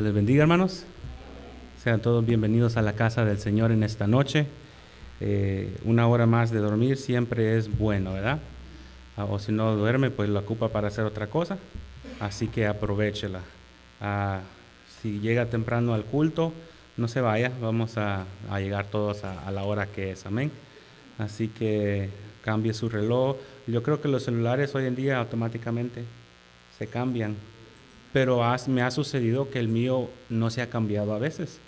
Dios les bendiga, hermanos. Sean todos bienvenidos a la casa del Señor en esta noche. Una hora más de dormir siempre es bueno, ¿verdad? O si no duerme, pues lo ocupa para hacer otra cosa. Así que aprovéchela. Si llega temprano al culto, no se vaya. Vamos a llegar todos a la hora que es. Amén. Así que cambie su reloj. Yo creo que los celulares hoy en día automáticamente se cambian. Pero me ha sucedido que el mío no se ha cambiado a veces.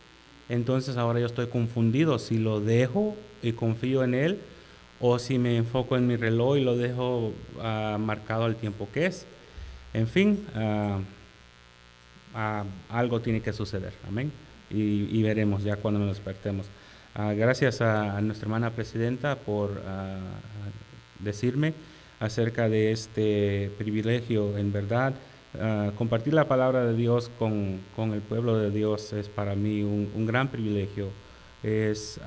Entonces ahora yo estoy confundido si lo dejo y confío en él o si me enfoco en mi reloj y lo dejo marcado al tiempo que es. En fin, algo tiene que suceder. Amén. Y veremos ya cuando nos despertemos. Gracias a nuestra hermana presidenta por decirme acerca de este privilegio. En verdad, compartir la palabra de Dios con el pueblo de Dios es para mí un gran privilegio. Es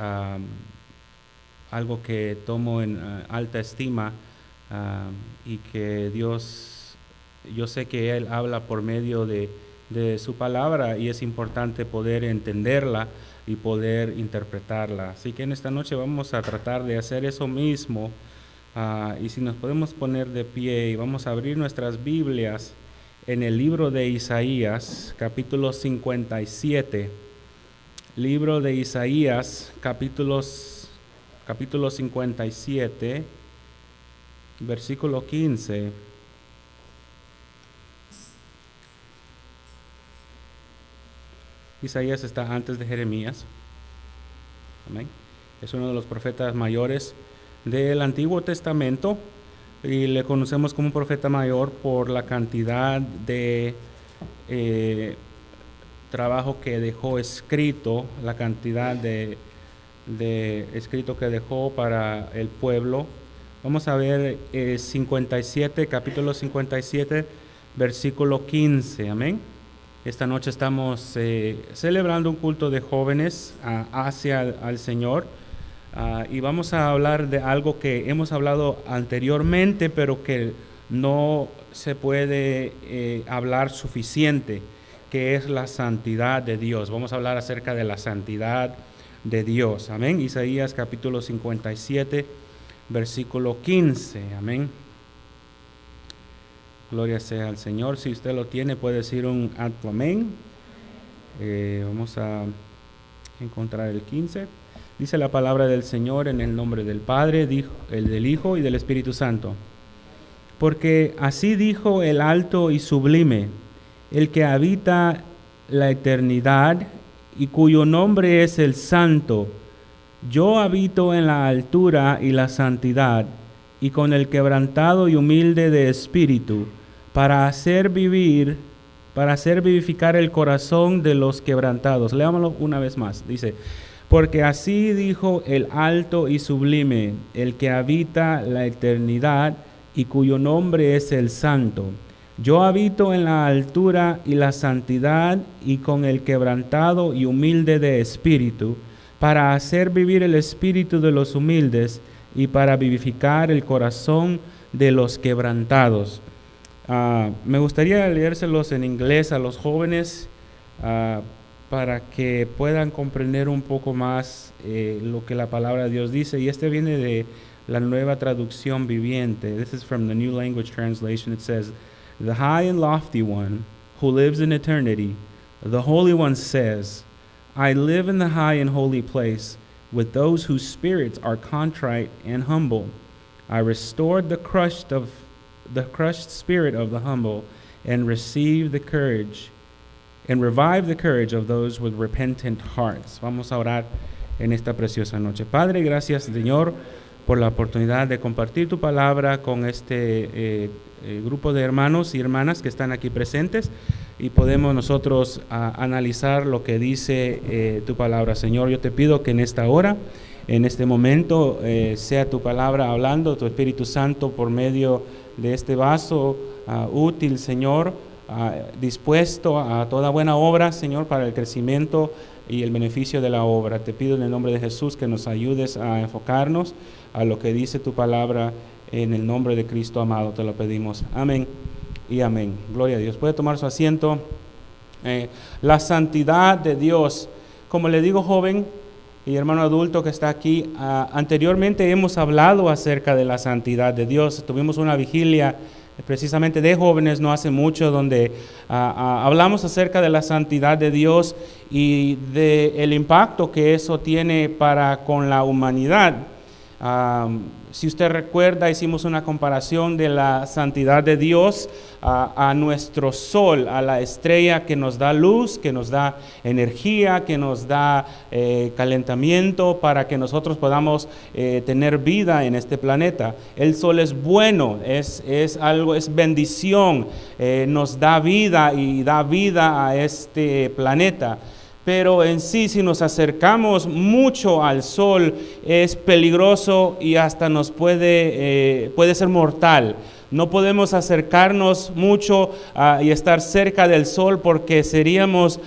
algo que tomo en alta estima y que Dios, yo sé que Él habla por medio de su palabra y es importante poder entenderla y poder interpretarla. Así que en esta noche vamos a tratar de hacer eso mismo. Y si nos podemos poner de pie y vamos a abrir nuestras Biblias en el libro de Isaías, capítulo 57. Libro de Isaías, capítulo 57, versículo 15. Isaías está antes de Jeremías. Amén. Es uno de los profetas mayores del Antiguo Testamento. Y le conocemos como un profeta mayor por la cantidad de trabajo que dejó escrito, la cantidad de escrito que dejó para el pueblo. Vamos a ver 57, capítulo 57, versículo 15. Amén. Esta noche estamos celebrando un culto de jóvenes hacia al Señor. Y vamos a hablar de algo que hemos hablado anteriormente, pero que no se puede hablar suficiente, que es la santidad de Dios. Vamos a hablar acerca de la santidad de Dios. Amén. Isaías capítulo 57, versículo 15. Amén. Gloria sea al Señor. Si usted lo tiene, puede decir un alto amén. Vamos a encontrar el 15. Dice la palabra del Señor en el nombre del Padre, el del Hijo y del Espíritu Santo. Porque así dijo el alto y sublime, el que habita la eternidad y cuyo nombre es el Santo. Yo habito en la altura y la santidad, y con el quebrantado y humilde de espíritu, para hacer vivificar el corazón de los quebrantados. Leámoslo una vez más. Dice: porque así dijo el alto y sublime, el que habita la eternidad y cuyo nombre es el Santo. Yo habito en la altura y la santidad y con el quebrantado y humilde de espíritu, para hacer vivir el espíritu de los humildes y para vivificar el corazón de los quebrantados. Me gustaría leérselos en inglés a los jóvenes, para que puedan comprender un poco más lo que la palabra de Dios dice. Y este viene de la Nueva Traducción Viviente. This is from the New Language Translation. It says, "The high and lofty one, who lives in eternity, the Holy One says, I live in the high and holy place, with those whose spirits are contrite and humble. I restored the crushed spirit of the humble, and revive the courage of those with repentant hearts." Vamos a orar en esta preciosa noche. Padre, gracias, Señor, por la oportunidad de compartir tu palabra con este grupo de hermanos y hermanas que están aquí presentes, y podemos nosotros analizar lo que dice tu palabra. Señor, yo te pido que en esta hora, en este momento, sea tu palabra hablando, tu Espíritu Santo por medio de este vaso útil, Señor, dispuesto a toda buena obra, Señor, para el crecimiento y el beneficio de la obra. Te pido en el nombre de Jesús que nos ayudes a enfocarnos a lo que dice tu palabra. En el nombre de Cristo amado te lo pedimos. Amén y amén. Gloria a Dios. Puede tomar su asiento. La santidad de Dios. Como le digo, joven y hermano adulto que está aquí, anteriormente hemos hablado acerca de la santidad de Dios. Tuvimos una vigilia precisamente de jóvenes no hace mucho, donde hablamos acerca de la santidad de Dios y del impacto que eso tiene para con la humanidad. Si usted recuerda, hicimos una comparación de la santidad de Dios a nuestro sol, a la estrella que nos da luz, que nos da energía, que nos da calentamiento para que nosotros podamos tener vida en este planeta. El sol es bueno, es bendición, nos da vida y da vida a este planeta. Pero en sí, si nos acercamos mucho al sol, es peligroso y hasta nos puede ser mortal. No podemos acercarnos mucho y estar cerca del sol porque seríamos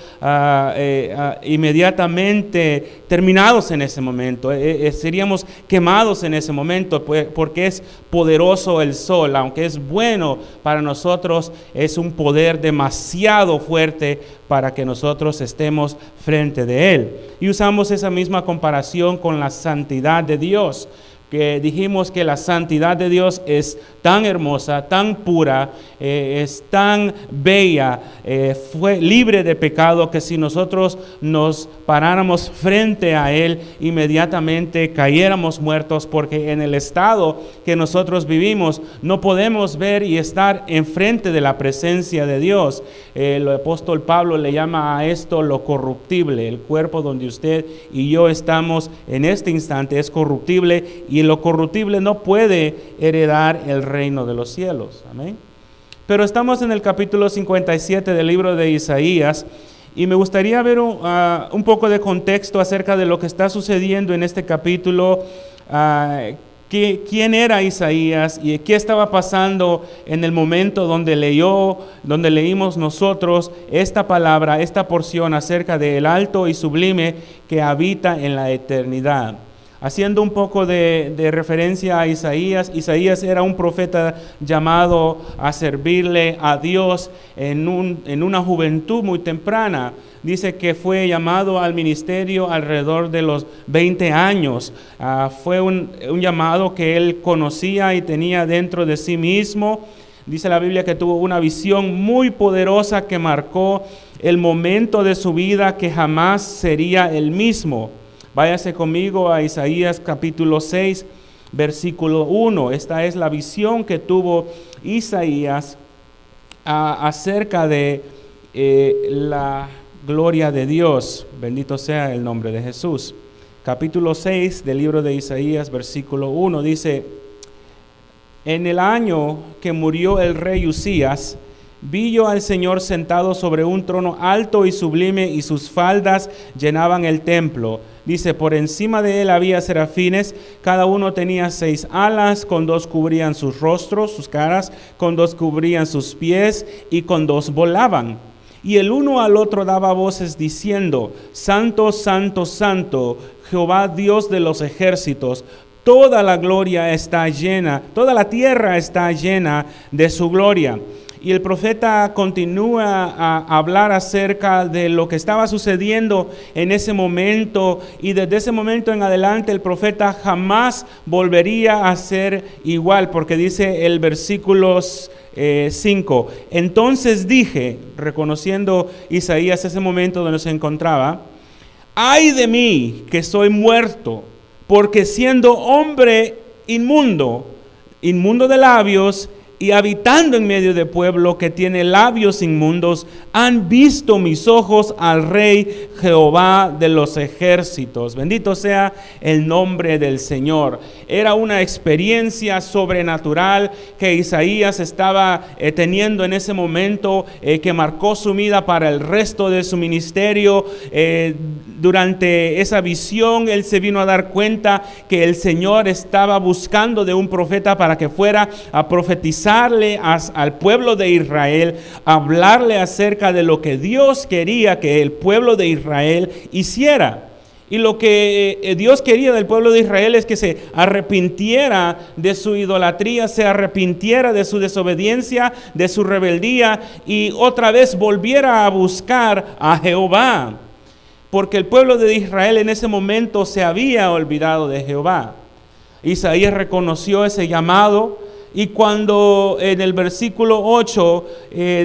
inmediatamente terminados en ese momento. Seríamos quemados en ese momento porque es poderoso el sol. Aunque es bueno para nosotros, es un poder demasiado fuerte para que nosotros estemos frente de él. Y usamos esa misma comparación con la santidad de Dios, que dijimos que la santidad de Dios es tan hermosa, tan pura, es tan bella, fue libre de pecado, que si nosotros nos paráramos frente a Él, inmediatamente cayéramos muertos, porque en el estado que nosotros vivimos no podemos ver y estar enfrente de la presencia de Dios. El apóstol Pablo le llama a esto lo corruptible. El cuerpo donde usted y yo estamos en este instante es corruptible, y lo corruptible no puede heredar el reino de los cielos. Amén. Pero estamos en el capítulo 57 del libro de Isaías, y me gustaría ver un poco de contexto acerca de lo que está sucediendo en este capítulo. ¿Quién era Isaías y qué estaba pasando en el momento donde leímos nosotros esta palabra, esta porción acerca del alto y sublime que habita en la eternidad? Haciendo un poco de referencia a Isaías, Isaías era un profeta llamado a servirle a Dios en una juventud muy temprana. Dice que fue llamado al ministerio alrededor de los 20 años. Fue un llamado que él conocía y tenía dentro de sí mismo. Dice la Biblia que tuvo una visión muy poderosa que marcó el momento de su vida, que jamás sería el mismo. Váyase conmigo a Isaías capítulo 6, versículo 1. Esta es la visión que tuvo Isaías acerca de la gloria de Dios. Bendito sea el nombre de Jesús. Capítulo 6 del libro de Isaías, versículo 1, dice: en el año que murió el rey Usías, vi yo al Señor sentado sobre un trono alto y sublime, y sus faldas llenaban el templo. Dice, por encima de él había serafines, cada uno tenía 6 alas, con 2 cubrían sus rostros, sus caras, con 2 cubrían sus pies, y con 2 volaban. Y el uno al otro daba voces diciendo: Santo, Santo, Santo, Jehová Dios de los ejércitos, toda la gloria está llena, toda la tierra está llena de su gloria. Y el profeta continúa a hablar acerca de lo que estaba sucediendo en ese momento, y desde ese momento en adelante el profeta jamás volvería a ser igual, porque dice el versículo 5, entonces dije, reconociendo Isaías ese momento donde se encontraba: ay de mí que soy muerto, porque siendo hombre inmundo de labios, y habitando en medio de pueblo que tiene labios inmundos, han visto mis ojos al Rey Jehová de los ejércitos. Bendito sea el nombre del Señor. Era una experiencia sobrenatural que Isaías estaba teniendo en ese momento, que marcó su vida para el resto de su ministerio. Durante esa visión, él se vino a dar cuenta que el Señor estaba buscando de un profeta para que fuera a profetizarle al pueblo de Israel, hablarle acerca de lo que Dios quería que el pueblo de Israel hiciera. Y lo que Dios quería del pueblo de Israel es que se arrepintiera de su idolatría, se arrepintiera de su desobediencia, de su rebeldía y otra vez volviera a buscar a Jehová. Porque el pueblo de Israel en ese momento se había olvidado de Jehová. Isaías reconoció ese llamado. Y cuando en el versículo 8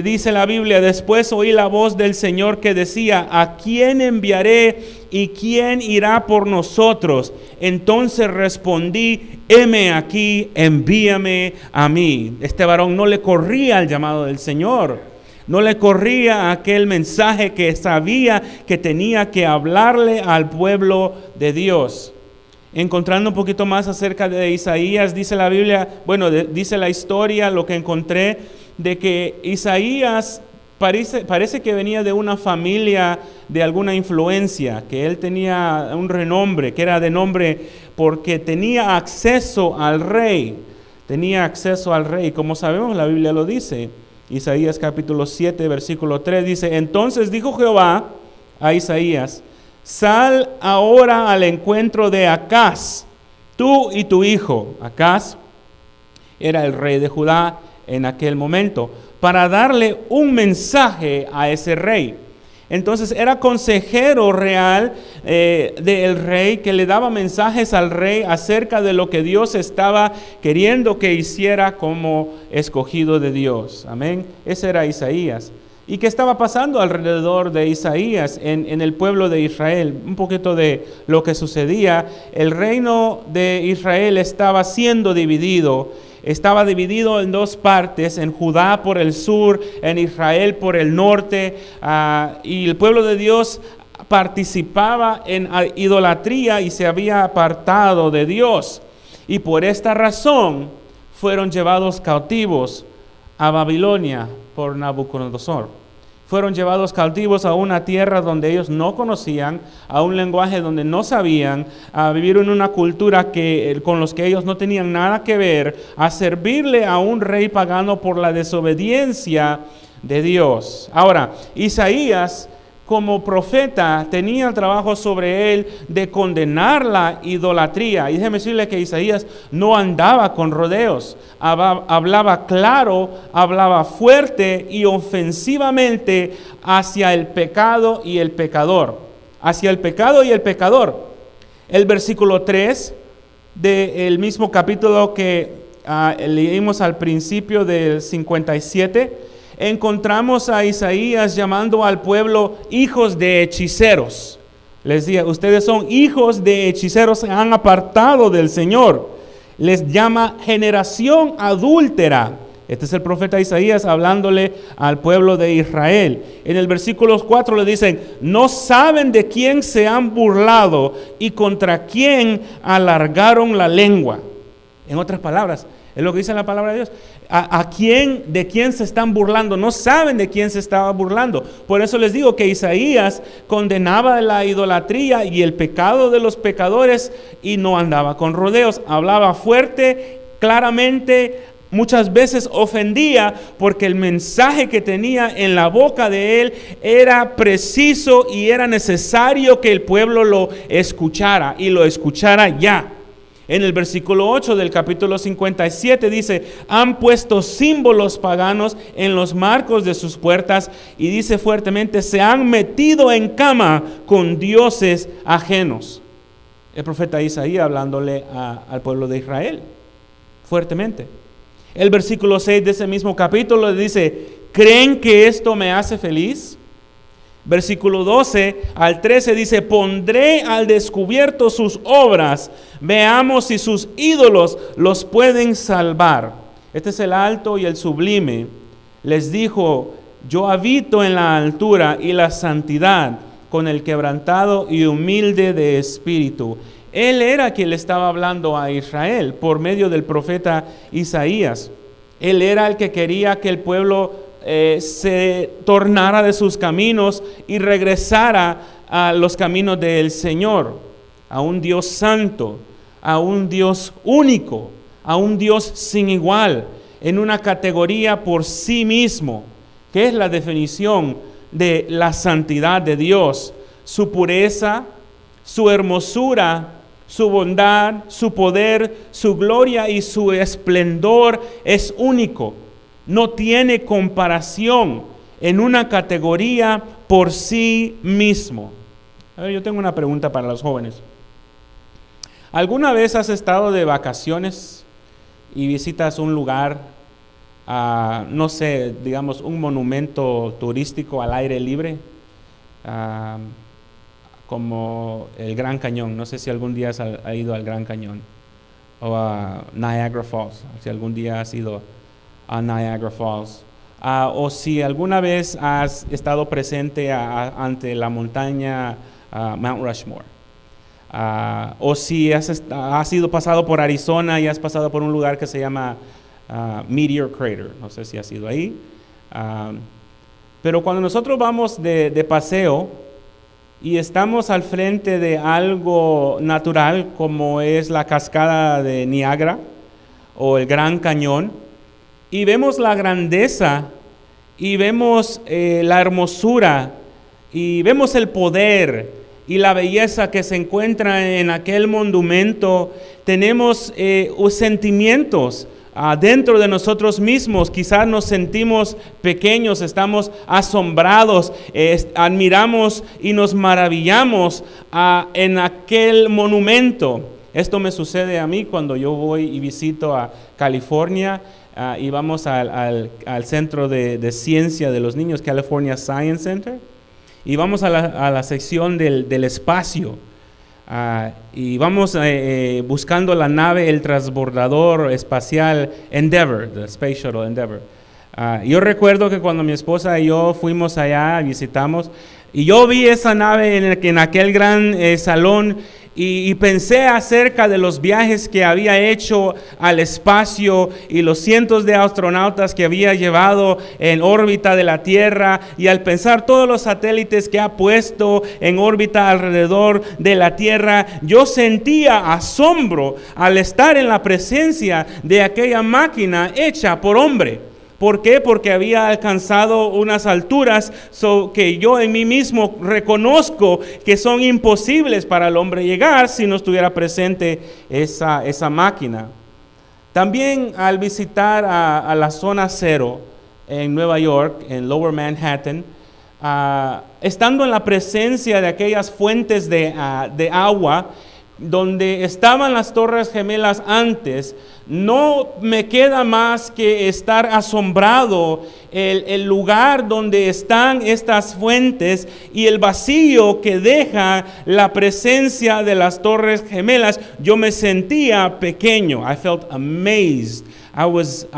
dice la Biblia, después oí la voz del Señor que decía, ¿a quién enviaré y quién irá por nosotros? Entonces respondí, heme aquí, envíame a mí. Este varón no le corría al llamado del Señor, no le corría aquel mensaje que sabía que tenía que hablarle al pueblo de Dios. Encontrando un poquito más acerca de Isaías, dice la Biblia, dice la historia, lo que encontré, de que Isaías parece que venía de una familia de alguna influencia, que él tenía un renombre, que era de nombre porque tenía acceso al rey, como sabemos la Biblia lo dice. Isaías capítulo 7, versículo 3 dice, entonces dijo Jehová a Isaías, sal ahora al encuentro de Acaz, tú y tu hijo. Acaz era el rey de Judá en aquel momento, para darle un mensaje a ese rey. Entonces era consejero real del rey, que le daba mensajes al rey acerca de lo que Dios estaba queriendo que hiciera como escogido de Dios. Amén. Ese era Isaías. ¿Y qué estaba pasando alrededor de Isaías en el pueblo de Israel? Un poquito de lo que sucedía. El reino de Israel estaba siendo dividido. Estaba dividido en dos partes, en Judá por el sur, en Israel por el norte. Y el pueblo de Dios participaba en idolatría y se había apartado de Dios. Y por esta razón fueron llevados cautivos a Babilonia por Nabucodonosor. Fueron llevados cautivos a una tierra donde ellos no conocían, a un lenguaje donde no sabían, a vivir en una cultura con los que ellos no tenían nada que ver, a servirle a un rey pagano por la desobediencia de Dios. Ahora, Isaías, como profeta, tenía el trabajo sobre él de condenar la idolatría. Y déjeme decirle que Isaías no andaba con rodeos, hablaba claro, hablaba fuerte y ofensivamente hacia el pecado y el pecador. Hacia el pecado y el pecador. El versículo 3 del mismo capítulo que leímos al principio del 57, encontramos a Isaías llamando al pueblo hijos de hechiceros. Les decía, ustedes son hijos de hechiceros, se han apartado del Señor. Les llama generación adúltera. Este es el profeta Isaías hablándole al pueblo de Israel. En el versículo 4 le dicen, no saben de quién se han burlado y contra quién alargaron la lengua. En otras palabras, es lo que dice la palabra de Dios. ¿De quién se están burlando? No saben de quién se estaba burlando. Por eso les digo que Isaías condenaba la idolatría y el pecado de los pecadores y no andaba con rodeos. Hablaba fuerte, claramente, muchas veces ofendía porque el mensaje que tenía en la boca de él era preciso y era necesario que el pueblo lo escuchara y lo escuchara ya. En el versículo 8 del capítulo 57 dice, han puesto símbolos paganos en los marcos de sus puertas y dice fuertemente, se han metido en cama con dioses ajenos. El profeta Isaías hablándole al pueblo de Israel, fuertemente. El versículo 6 de ese mismo capítulo dice, ¿creen que esto me hace feliz? Versículo 12 al 13 dice, pondré al descubierto sus obras, veamos si sus ídolos los pueden salvar. Este es el alto y el sublime. Les dijo, yo habito en la altura y la santidad, con el quebrantado y humilde de espíritu. Él era quien le estaba hablando a Israel por medio del profeta Isaías. Él era el que quería que el pueblo se tornara de sus caminos y regresara a los caminos del Señor, a un Dios santo, a un Dios único, a un Dios sin igual, en una categoría por sí mismo, que es la definición de la santidad de Dios, su pureza, Su hermosura, su bondad, su poder, su gloria y su esplendor es único. No tiene comparación en una categoría por sí mismo. A ver, yo tengo una pregunta para los jóvenes. ¿Alguna vez has estado de vacaciones y visitas un lugar, no sé, digamos un monumento turístico al aire libre? Como el Gran Cañón. No sé si algún día has ido al Gran Cañón o a Niagara Falls, si algún día has ido a Niagara Falls, o si alguna vez has estado presente ante la montaña Mount Rushmore, o si has ido pasado por Arizona y has pasado por un lugar que se llama Meteor Crater. No sé si has ido ahí, pero cuando nosotros vamos de paseo y estamos al frente de algo natural como es la cascada de Niágara o el Gran Cañón, y vemos la grandeza y vemos la hermosura y vemos el poder y la belleza que se encuentra en aquel monumento, tenemos sentimientos dentro de nosotros mismos. Quizás nos sentimos pequeños, estamos asombrados, admiramos y nos maravillamos en aquel monumento. Esto me sucede a mí cuando yo voy y visito a California y vamos al centro de ciencia de los niños, California Science Center, y vamos a la sección del espacio. Y vamos buscando la nave, el transbordador espacial Endeavour, el Space Shuttle Endeavour. Yo recuerdo que cuando mi esposa y yo fuimos allá, visitamos, y yo vi esa nave en aquel gran salón, y pensé acerca de los viajes que había hecho al espacio y los cientos de astronautas que había llevado en órbita de la Tierra, y al pensar todos los satélites que ha puesto en órbita alrededor de la Tierra, yo sentía asombro al estar en la presencia de aquella máquina hecha por hombre. ¿Por qué? Porque había alcanzado unas alturas que yo en mí mismo reconozco que son imposibles para el hombre llegar si no estuviera presente esa máquina. También al visitar a la zona cero en Nueva York, en Lower Manhattan, estando en la presencia de aquellas fuentes de agua donde estaban las Torres Gemelas antes, no me queda más que estar asombrado el lugar donde están estas fuentes y el vacío que deja la presencia de las Torres Gemelas. Yo me sentía pequeño. I felt amazed. I was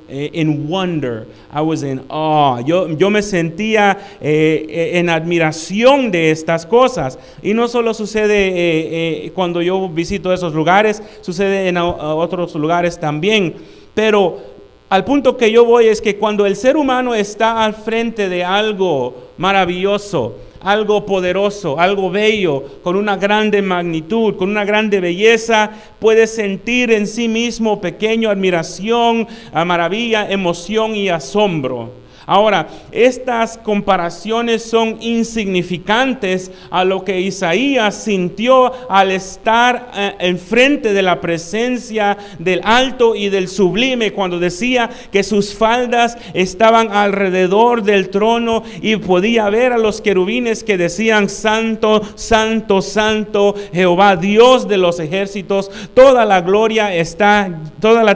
in wonder. I was in awe. Yo me sentía en admiración de estas cosas. Y no solo sucede cuando yo visito esos lugares, sucede en otros lugares también. Pero al punto que yo voy es que cuando el ser humano está al frente de algo maravilloso, algo poderoso, algo bello, con una grande magnitud, con una grande belleza, puede sentir en sí mismo pequeño admiración, maravilla, emoción y asombro. Ahora, estas comparaciones son insignificantes a lo que Isaías sintió al estar enfrente de la presencia del alto y del sublime, cuando decía que sus faldas estaban alrededor del trono y podía ver a los querubines que decían: Santo, Santo, Santo, Jehová, Dios de los ejércitos, toda la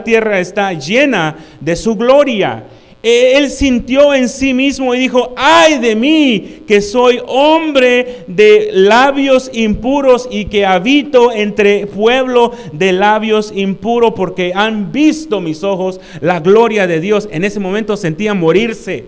tierra está llena de su gloria. Él sintió en sí mismo y dijo: ay de mí, que soy hombre de labios impuros y que habito entre pueblo de labios impuros, porque han visto mis ojos la gloria de Dios. En ese momento sentía morirse.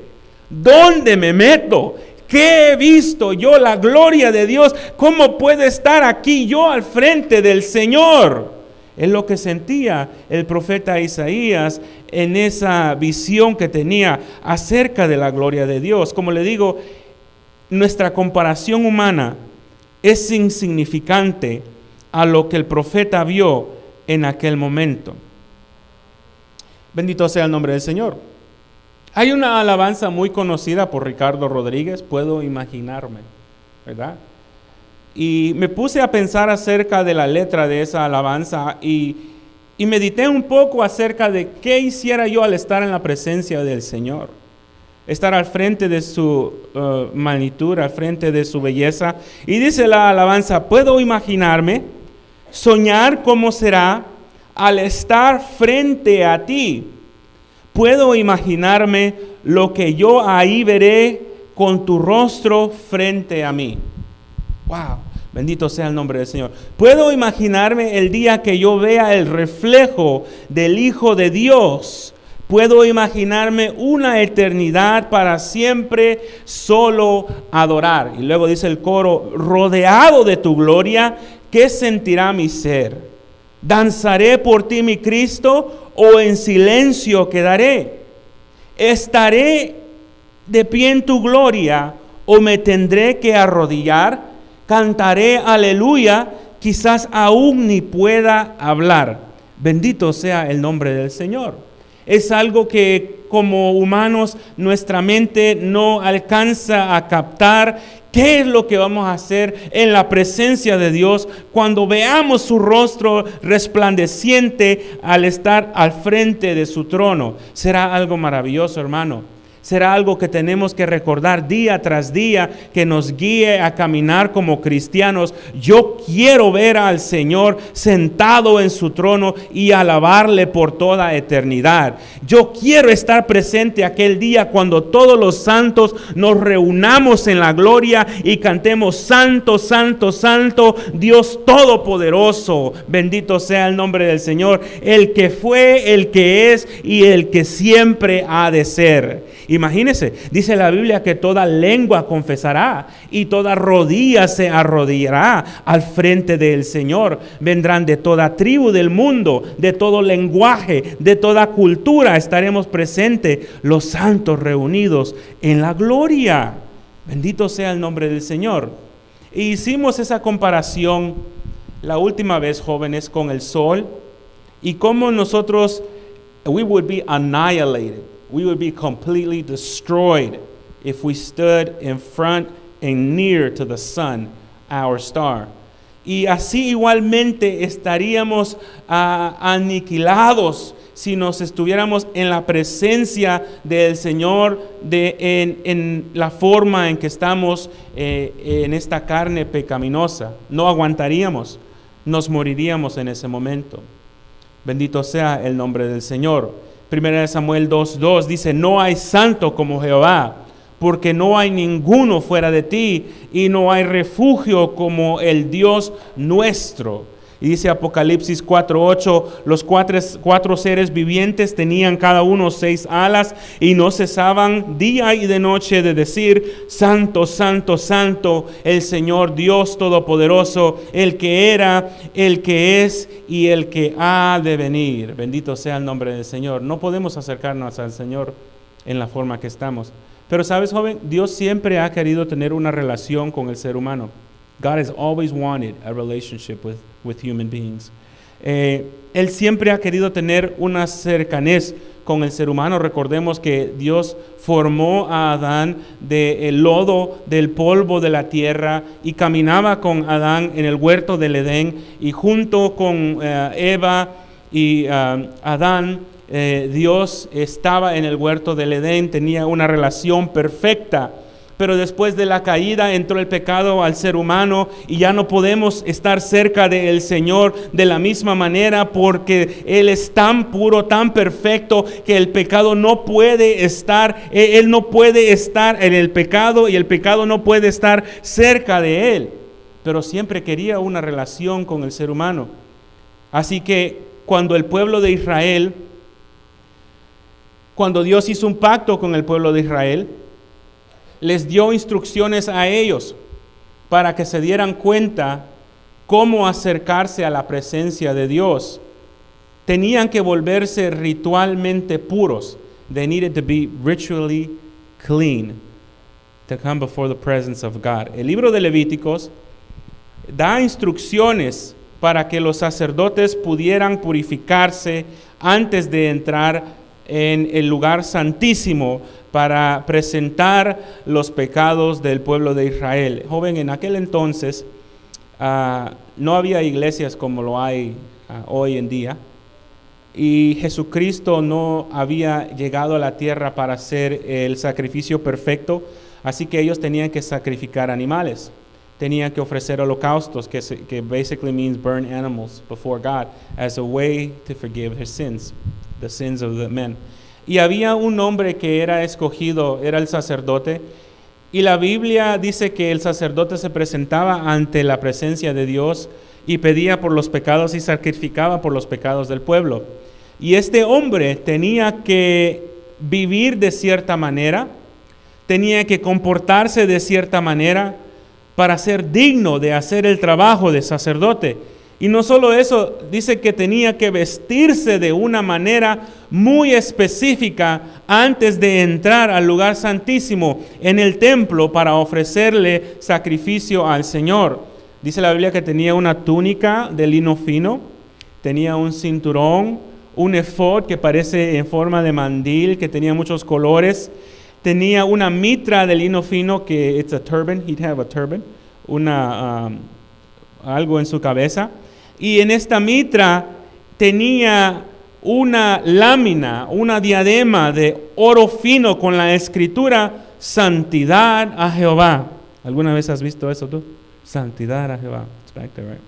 ¿Dónde me meto? ¿Qué he visto yo? La gloria de Dios. ¿Cómo puede estar aquí yo al frente del Señor? Es lo que sentía el profeta Isaías en esa visión que tenía acerca de la gloria de Dios. Como le digo, nuestra comparación humana es insignificante a lo que el profeta vio en aquel momento. Bendito sea el nombre del Señor. Hay una alabanza muy conocida por Ricardo Rodríguez, puedo imaginarme, ¿verdad? Y me puse a pensar acerca de la letra de esa alabanza y medité un poco acerca de qué hiciera yo al estar en la presencia del Señor. Estar al frente de su magnitud, al frente de su belleza. Y dice la alabanza, puedo imaginarme, soñar cómo será al estar frente a ti. Puedo imaginarme lo que yo ahí veré con tu rostro frente a mí. Wow, bendito sea el nombre del Señor. Puedo imaginarme el día que yo vea el reflejo del Hijo de Dios. Puedo imaginarme una eternidad para siempre solo adorar. Y luego dice el coro, rodeado de tu gloria, ¿qué sentirá mi ser? ¿Danzaré por ti, mi Cristo, o en silencio quedaré? ¿Estaré de pie en tu gloria o me tendré que arrodillar? Cantaré aleluya, quizás aún ni pueda hablar. Bendito sea el nombre del Señor. Es algo que como humanos nuestra mente no alcanza a captar. ¿Qué es lo que vamos a hacer en la presencia de Dios cuando veamos su rostro resplandeciente al estar al frente de su trono? Será algo maravilloso, hermano. Será algo que tenemos que recordar día tras día, que nos guíe a caminar como cristianos. Yo quiero ver al Señor sentado en su trono y alabarle por toda eternidad. Yo quiero estar presente aquel día cuando todos los santos nos reunamos en la gloria y cantemos santo, santo, santo, Dios Todopoderoso. Bendito sea el nombre del Señor, el que fue, el que es y el que siempre ha de ser. Imagínense, dice la Biblia que toda lengua confesará y toda rodilla se arrodillará al frente del Señor. Vendrán de toda tribu del mundo, de todo lenguaje, de toda cultura. Estaremos presentes los santos reunidos en la gloria. Bendito sea el nombre del Señor. E hicimos esa comparación la última vez, jóvenes, con el sol y cómo nosotros, we would be annihilated. We would be completely destroyed if we stood in front and near to the sun, our star. Y así igualmente estaríamos aniquilados si nos estuviéramos en la presencia del Señor en la forma en que estamos en esta carne pecaminosa. No aguantaríamos, nos moriríamos en ese momento. Bendito sea el nombre del Señor. 1 Samuel 2:2 dice, no hay santo como Jehová, porque no hay ninguno fuera de ti, y no hay refugio como el Dios nuestro. Y dice Apocalipsis 4:8, los cuatro seres vivientes tenían cada uno 6 alas y no cesaban día y de noche de decir, santo, santo, santo, el Señor Dios Todopoderoso, el que era, el que es y el que ha de venir. Bendito sea el nombre del Señor. No podemos acercarnos al Señor en la forma que estamos. Pero sabes, joven, Dios siempre ha querido tener una relación con el ser humano. God has always wanted a relationship with human beings. Él siempre ha querido tener una cercanía con el ser humano. Recordemos que Dios formó a Adán del lodo, del polvo de la tierra, y caminaba con Adán en el huerto del Edén, y junto con Eva y Adán, Dios estaba en el huerto del Edén, tenía una relación perfecta. Pero después de la caída entró el pecado al ser humano y ya no podemos estar cerca del Señor de la misma manera, porque Él es tan puro, tan perfecto, que el pecado no puede estar, Él no puede estar en el pecado y el pecado no puede estar cerca de Él. Pero siempre quería una relación con el ser humano. Así que cuando el pueblo de Israel, cuando Dios hizo un pacto con el pueblo de Israel, les dio instrucciones a ellos para que se dieran cuenta cómo acercarse a la presencia de Dios. Tenían que volverse ritualmente puros. They needed to be ritually clean to come before the presence of God. El libro de Levíticos da instrucciones para que los sacerdotes pudieran purificarse antes de entrar en el lugar santísimo para presentar los pecados del pueblo de Israel. Joven, en aquel entonces no había iglesias como lo hay hoy en día. Y Jesucristo no había llegado a la tierra para hacer el sacrificio perfecto, así que ellos tenían que sacrificar animales, tenían que ofrecer holocaustos, que basically means burn animals before God, as a way to forgive his sins, the sins of the men. Y había un hombre que era escogido, era el sacerdote, y la Biblia dice que el sacerdote se presentaba ante la presencia de Dios y pedía por los pecados y sacrificaba por los pecados del pueblo. Y este hombre tenía que vivir de cierta manera, tenía que comportarse de cierta manera para ser digno de hacer el trabajo de sacerdote. Y no solo eso, dice que tenía que vestirse de una manera muy específica antes de entrar al lugar santísimo en el templo para ofrecerle sacrificio al Señor. Dice la Biblia que tenía una túnica de lino fino, tenía un cinturón, un efod que parece en forma de mandil, que tenía muchos colores, tenía una mitra de lino fino que it's a turban, he'd have a turban, algo en su cabeza, y en esta mitra tenía una lámina, una diadema de oro fino con la escritura santidad a Jehová. ¿Alguna vez has visto eso tú? Santidad a Jehová. It's back there, right?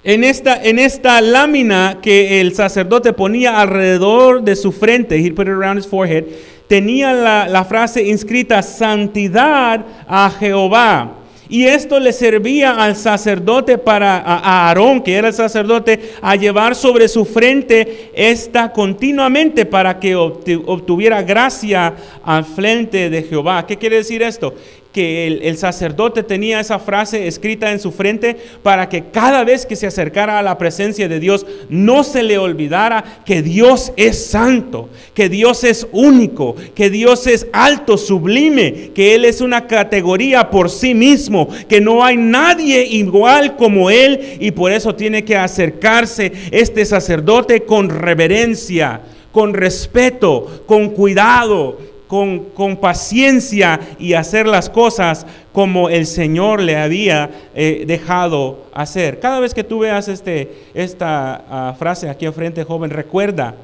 En esta lámina que el sacerdote ponía alrededor de su frente, he put it around his forehead, tenía la frase inscrita, santidad a Jehová. Y esto le servía al sacerdote a Aarón, que era el sacerdote, a llevar sobre su frente esta continuamente para que obtuviera gracia al frente de Jehová. ¿Qué quiere decir esto? Que el sacerdote tenía esa frase escrita en su frente para que cada vez que se acercara a la presencia de Dios no se le olvidara que Dios es santo, que Dios es único, que Dios es alto, sublime, que Él es una categoría por sí mismo, que no hay nadie igual como Él, y por eso tiene que acercarse este sacerdote con reverencia, con respeto, con cuidado, con paciencia, y hacer las cosas como el Señor le había dejado hacer. Cada vez que tú veas esta frase aquí enfrente, joven, recuerda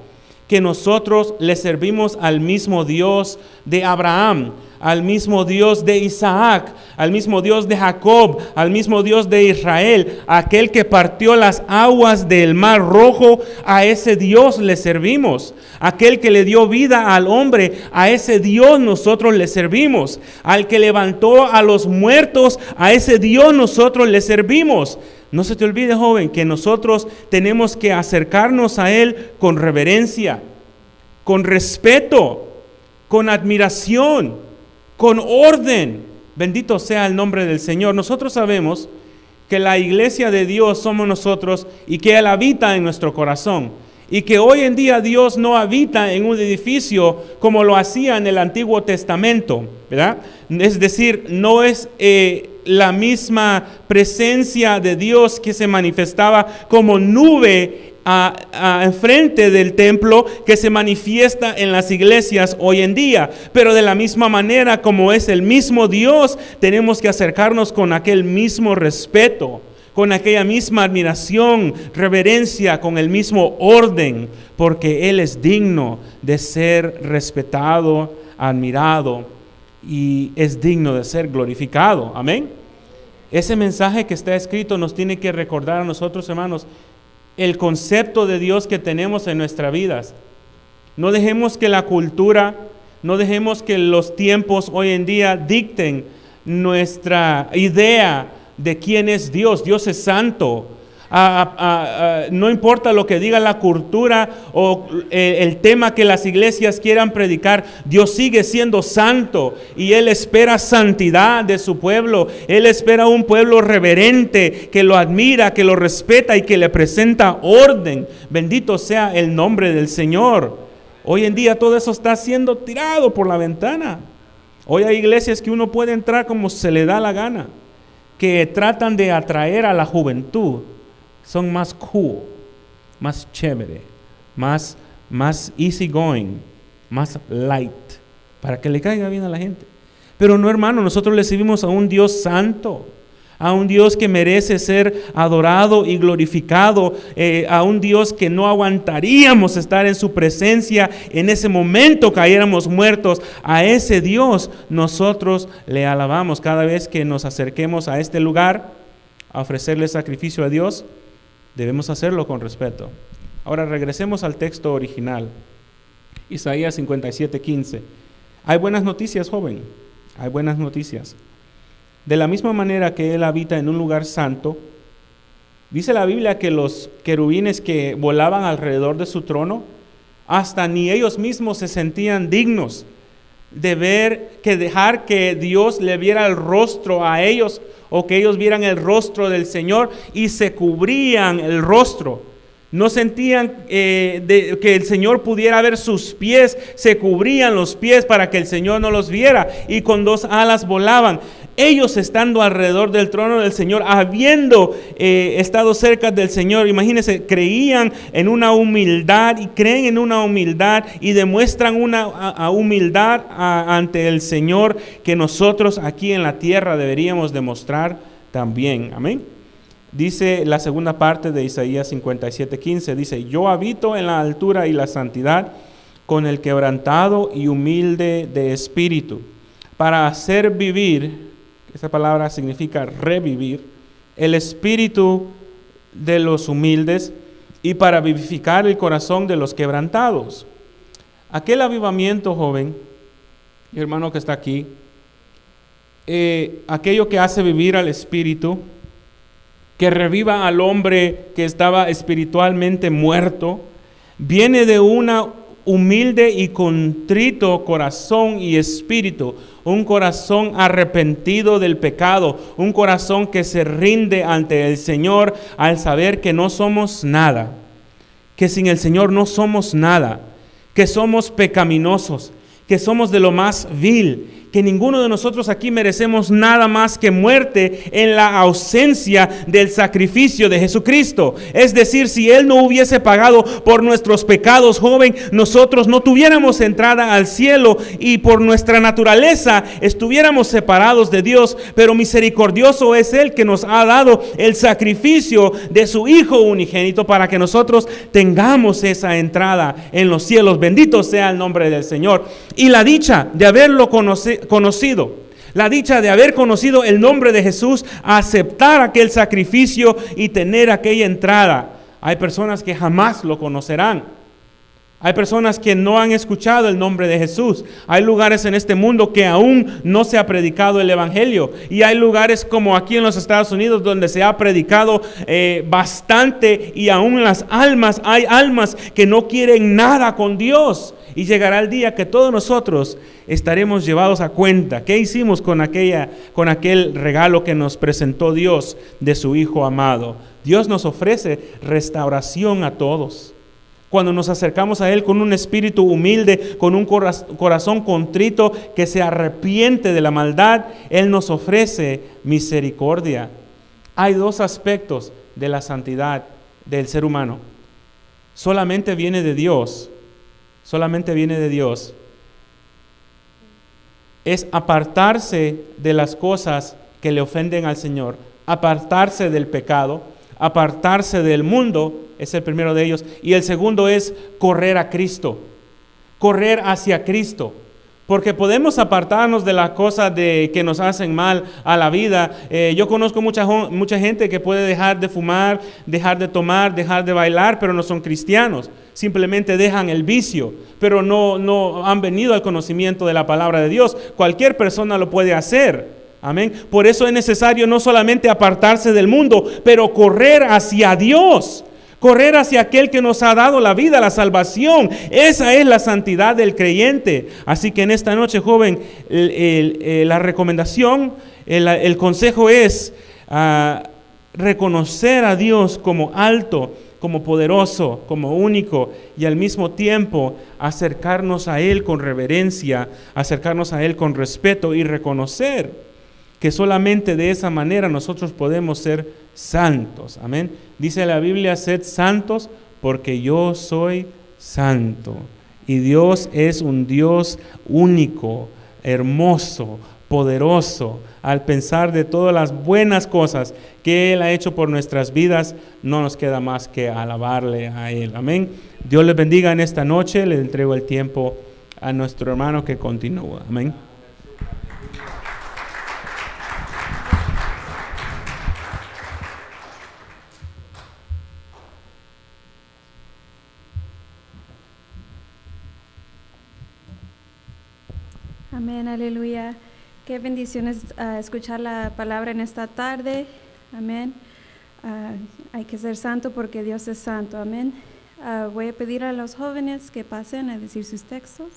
que nosotros le servimos al mismo Dios de Abraham, al mismo Dios de Isaac, al mismo Dios de Jacob, al mismo Dios de Israel, aquel que partió las aguas del Mar Rojo. A ese Dios le servimos. Aquel que le dio vida al hombre, a ese Dios nosotros le servimos. Al que levantó a los muertos, a ese Dios nosotros le servimos. No se te olvide, joven, que nosotros tenemos que acercarnos a Él con reverencia, con respeto, con admiración, con orden. Bendito sea el nombre del Señor. Nosotros sabemos que la iglesia de Dios somos nosotros y que Él habita en nuestro corazón. Y que hoy en día Dios no habita en un edificio como lo hacía en el Antiguo Testamento, ¿verdad? Es decir, no es la misma presencia de Dios que se manifestaba como nube enfrente del templo, que se manifiesta en las iglesias hoy en día. Pero de la misma manera, como es el mismo Dios, tenemos que acercarnos con aquel mismo respeto, con aquella misma admiración, reverencia, con el mismo orden, porque Él es digno de ser respetado, admirado, y es digno de ser glorificado. Amén. Ese mensaje que está escrito nos tiene que recordar a nosotros, hermanos, el concepto de Dios que tenemos en nuestras vidas. No dejemos que la cultura, no dejemos que los tiempos hoy en día dicten nuestra idea de quién es Dios. Dios es santo. No importa lo que diga la cultura o el tema que las iglesias quieran predicar, Dios sigue siendo santo y Él espera santidad de su pueblo. Él espera un pueblo reverente que lo admira, que lo respeta y que le presenta orden. Bendito sea el nombre del Señor. Hoy en día todo eso está siendo tirado por la ventana. Hoy hay iglesias que uno puede entrar como se le da la gana, que tratan de atraer a la juventud. Son más cool, más chévere, más easy going, más light, para que le caiga bien a la gente. Pero no, hermano, nosotros le servimos a un Dios santo, a un Dios que merece ser adorado y glorificado, a un Dios que no aguantaríamos estar en su presencia, en ese momento cayéramos muertos. A ese Dios nosotros le alabamos cada vez que nos acerquemos a este lugar a ofrecerle sacrificio a Dios. Debemos hacerlo con respeto. Ahora regresemos al texto original, Isaías 57:15. Hay buenas noticias, joven, hay buenas noticias. De la misma manera que Él habita en un lugar santo, dice la Biblia que los querubines que volaban alrededor de su trono, hasta ni ellos mismos se sentían dignos de dejar que Dios le viera el rostro a ellos, o que ellos vieran el rostro del Señor, y se cubrían el rostro. No sentían que el Señor pudiera ver sus pies, se cubrían los pies para que el Señor no los viera, y con 2 alas volaban. Ellos estando alrededor del trono del Señor, habiendo estado cerca del Señor, imagínense, creían en una humildad y creen en una humildad y demuestran una humildad ante el Señor que nosotros aquí en la tierra deberíamos demostrar también. Amén. Dice la segunda parte de Isaías 57:15, dice: yo habito en la altura y la santidad con el quebrantado y humilde de espíritu, para hacer vivir, esa palabra significa revivir, el espíritu de los humildes y para vivificar el corazón de los quebrantados. Aquel avivamiento, joven, mi hermano que está aquí, aquello que hace vivir al espíritu, que reviva al hombre que estaba espiritualmente muerto, viene de una humilde y contrito corazón y espíritu, un corazón arrepentido del pecado, un corazón que se rinde ante el Señor al saber que no somos nada, que sin el Señor no somos nada, que somos pecaminosos, que somos de lo más vil, que ninguno de nosotros aquí merecemos nada más que muerte en la ausencia del sacrificio de Jesucristo. Es decir, si Él no hubiese pagado por nuestros pecados, joven, nosotros no tuviéramos entrada al cielo y por nuestra naturaleza estuviéramos separados de Dios. Pero misericordioso es Él que nos ha dado el sacrificio de su Hijo unigénito para que nosotros tengamos esa entrada en los cielos. Bendito sea el nombre del Señor. Y la dicha de haberlo conocido, la dicha de haber conocido el nombre de Jesús, aceptar aquel sacrificio y tener aquella entrada. Hay personas que jamás lo conocerán. Hay personas que no han escuchado el nombre de Jesús. Hay lugares en este mundo que aún no se ha predicado el evangelio. Y hay lugares como aquí en los Estados Unidos donde se ha predicado bastante, y aún hay almas que no quieren nada con Dios. Y llegará el día que todos nosotros estaremos llevados a cuenta. ¿Qué hicimos con aquel regalo que nos presentó Dios de su Hijo amado? Dios nos ofrece restauración a todos. Cuando nos acercamos a Él con un espíritu humilde, con un corazón contrito que se arrepiente de la maldad, Él nos ofrece misericordia. Hay 2 aspectos de la santidad del ser humano. Solamente viene de Dios. Es apartarse de las cosas que le ofenden al Señor, apartarse del pecado, apartarse del mundo, es el primero de ellos. Y el segundo es correr a Cristo, correr hacia Cristo. Porque podemos apartarnos de las cosas que nos hacen mal a la vida. Yo conozco mucha gente que puede dejar de fumar, dejar de tomar, dejar de bailar, pero no son cristianos. Simplemente dejan el vicio, pero no han venido al conocimiento de la palabra de Dios. Cualquier persona lo puede hacer. Amén. Por eso es necesario no solamente apartarse del mundo, pero correr hacia Dios. Correr hacia aquel que nos ha dado la vida, la salvación. Esa es la santidad del creyente. Así que en esta noche, joven, la recomendación, el consejo es reconocer a Dios como alto, como poderoso, como único, y al mismo tiempo acercarnos a Él con reverencia, acercarnos a Él con respeto y reconocer que solamente de esa manera nosotros podemos ser santos. Amén. Dice la Biblia: sed santos porque yo soy santo. Y Dios es un Dios único, hermoso, poderoso. Al pensar de todas las buenas cosas que Él ha hecho por nuestras vidas, no nos queda más que alabarle a Él. Amén. Dios les bendiga en esta noche. Le entrego el tiempo a nuestro hermano que continúa. Amén. Amén, aleluya. Qué bendiciones escuchar la palabra en esta tarde. Amén. Hay que ser santo porque Dios es santo. Amén. Voy a pedir a los jóvenes que pasen a decir sus textos.